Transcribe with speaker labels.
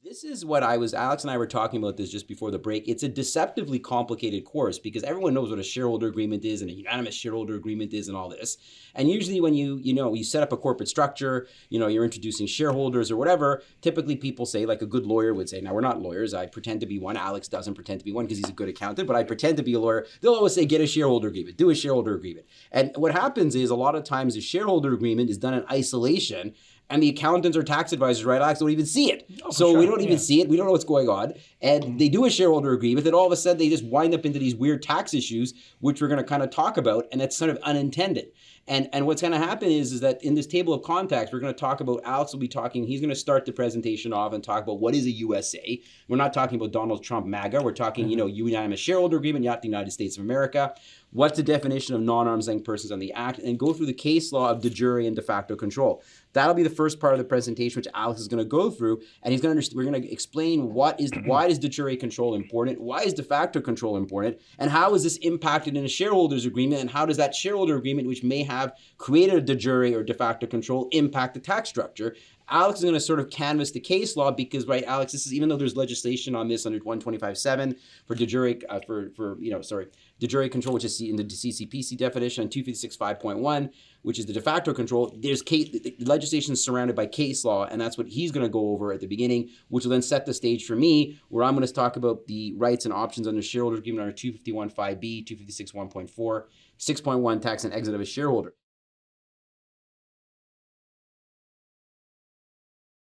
Speaker 1: This is what Alex and I were talking about this just before the break. It's a deceptively complicated course because everyone knows what a shareholder agreement is and a unanimous shareholder agreement is and all this. And usually when you set up a corporate structure, you're introducing shareholders or whatever, typically people say, like a good lawyer would say, now we're not lawyers, I pretend to be one. Alex doesn't pretend to be one because he's a good accountant, but I pretend to be a lawyer. They'll always say, get a shareholder agreement, do a shareholder agreement. And what happens is a lot of times a shareholder agreement is done in isolation. And the accountants or tax advisors, right, Alex, don't even see it. So we don't even see it. We don't know what's going on. And they do a shareholder agreement. Then all of a sudden, they just wind up into these weird tax issues, which we're going to kind of talk about. And that's sort of unintended. And what's going to happen is that in this table of contacts, we're going to talk about, Alex will be talking, he's going to start the presentation off and talk about what is a USA. We're not talking about Donald Trump MAGA. We're talking, unanimous shareholder agreement, not the United States of America. What's the definition of non-arm's length persons on the act, and go through the case law of de jure and de facto control. That'll be the first part of the presentation, which Alex is going to go through, and we're going to explain why is de jure control important, why is de facto control important, and how is this impacted in a shareholders agreement, and how does that shareholder agreement, which may have created a de jure or de facto control, impact the tax structure. Alex is going to sort of canvass the case law because, right, Alex, this is, even though there's legislation on this under 125.7 for de jure, de jure control, which is in the CCPC definition, and 256.5.1, which is the de facto control, the legislation is surrounded by case law, and that's what he's going to go over at the beginning, which will then set the stage for me, where I'm going to talk about the rights and options under shareholder agreement under 251.5b, 256.1.4, 6.1 tax and exit of a shareholder.